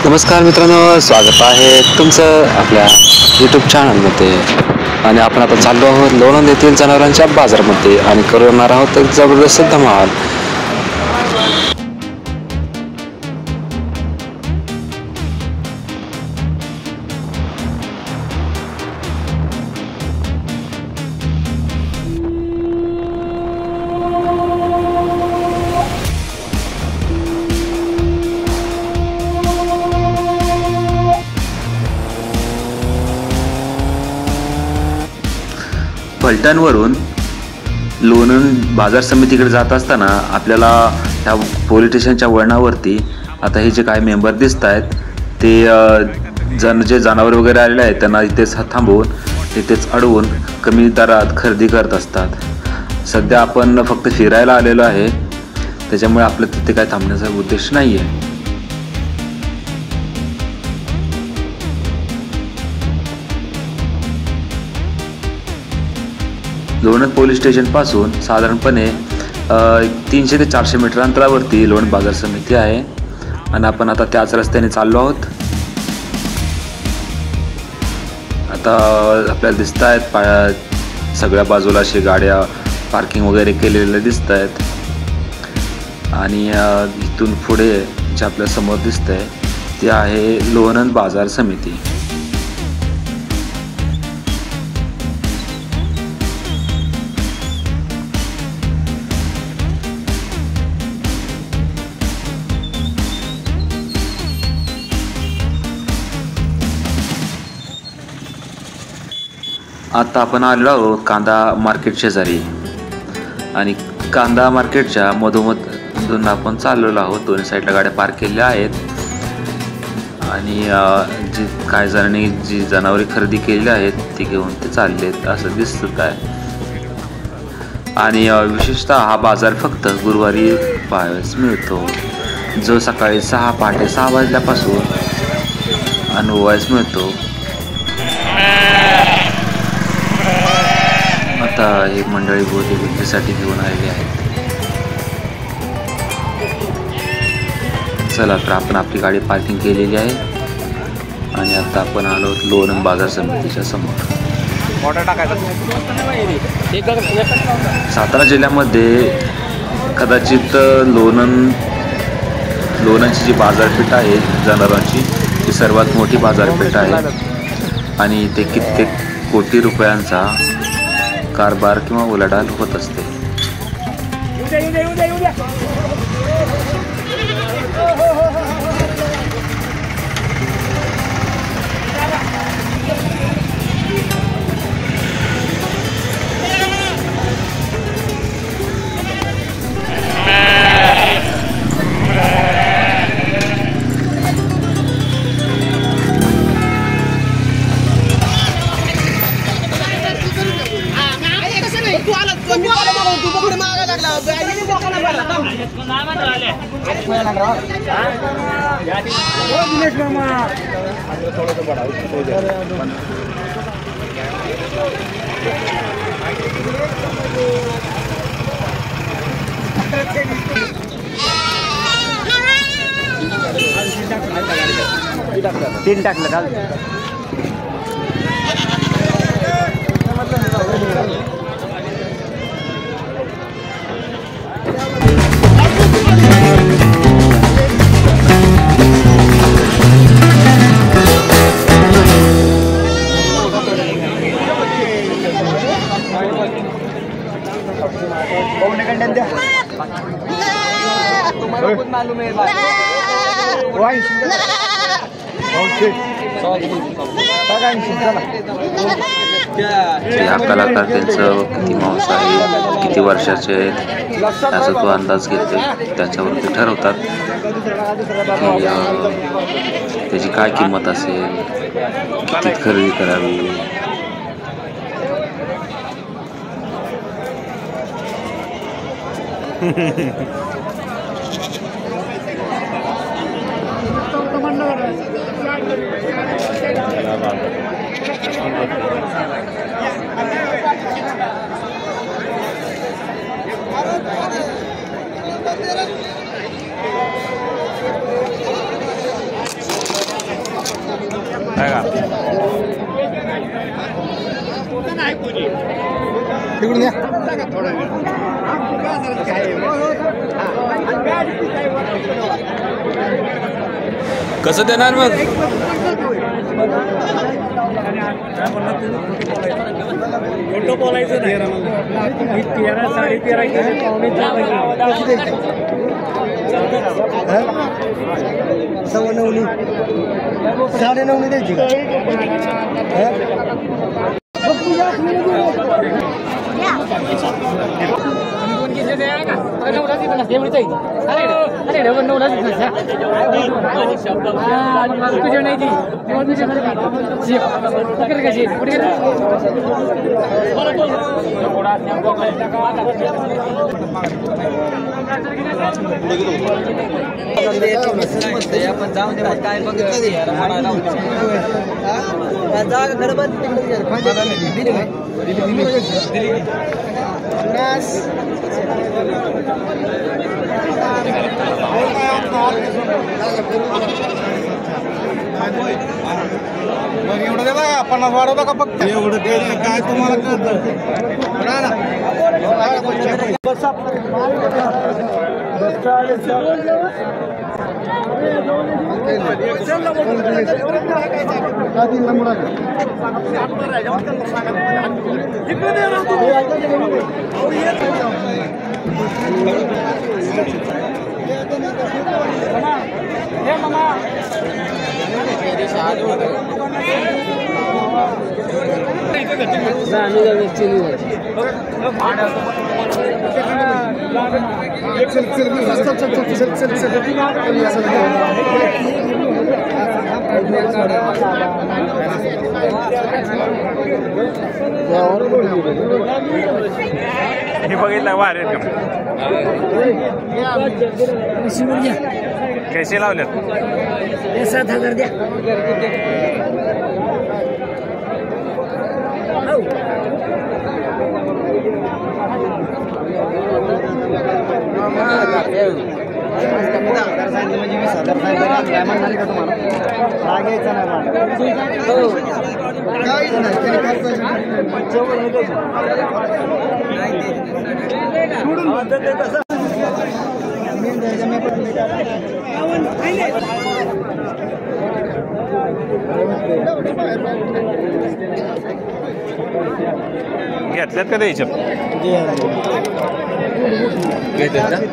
नमस्कार मित्रांनो, स्वागत आहे तुमचं आपल्या यूट्यूब चॅनलमध्ये. आणि आपण आता चाललो आहोत लोणंद येथील जनावरांच्या बाजारामध्ये आणि करणार आहोत एक जबरदस्त धमाल. फलटणवरून लोणंद बाजार समितीकडे जात असताना आपल्याला ह्या पोलीस स्टेशनच्या वळणावरती आता हे जे काही मेंबर दिसत आहेत ते जे जनावर वगैरे आलेले आहेत त्यांना इथेच थांबवून इथेच अडवून कमी दरात खरेदी करत असतात. सध्या आपण फक्त फिरायला आलेलो आहे, त्याच्यामुळे आपलं तिथे काय थांबण्याचा उद्देश नाही आहे. लोणंद पोलीस स्टेशनपासून साधारणपणे 300 ते 400 मीटर अंतरावरती लोणंद बाजार समिती आहे आणि आपण आता त्याच रस्त्याने चाललो आहोत. आता आपल्याला दिसत आहेत सगळ्या बाजूला अशी गाड्या पार्किंग वगैरे केलेल्या दिसत आहेत आणि इथून पुढे जे आपल्या समोर दिसत आहे ते आहे लोणंद बाजार समिती. आता आपण आलेलो आहोत कांदा मार्केट शेजारी आणि कांदा मार्केटच्या मधोमधून आपण चाललेलो आहोत. दोन्ही साईडला गाड्या पार्क केलेल्या आहेत आणि जी काही जणांनी जी जनावरे खरेदी केलेली आहेत ती घेऊन ते चालले आहेत असं दिसत आहे. आणि विशेषतः हा बाजार फक्त गुरुवारी पाहायला मिळतो, जो सकाळी पहाटे 6 वाजल्यापासून अनुभवायला मिळतो. आता ही मंडळी बहुतेक विक्रीसाठी घेऊन आलेली आहेत. चला तर आपण आपली गाडी पार्किंग केलेली आहे आणि आता आपण आलो लोणंद बाजार समितीच्या समोर. सातारा जिल्ह्यामध्ये कदाचित लोणंदची जी बाजारपेठ आहे जनावरांची ती सर्वात मोठी बाजारपेठ आहे आणि इथे कित्येक कोटी रुपयांचा कारभार किंवा उलाढाल होत असते. तीन टाकलं काल मालूम है ह्या कलाकार त्यांचं किती मांस आहे, किती वर्षाचे आहेत याचा तो अंदाज घेते. त्याच्यावरती ठरवतात की त्याची काय किंमत असेल, किती खरेदी करावी. तिकडून या कसं देणार मग? खोटं बोलायचं नाही. 13 13.5 केले पावणे 9.15 9.5 द्यायची का? आपण जाऊन दे काय बघितलं मग एवढं द्या बघा 50 वाढवता का फक्त एवढं काय तुम्हाला कळतं हे बघितलं वार कैसे लावल्यात 7,000 द्या. म्हणजे 20,000 झाली का तुम्हाला घ्यायचा घेतल्यात का द्यायच्या ठीक आहे.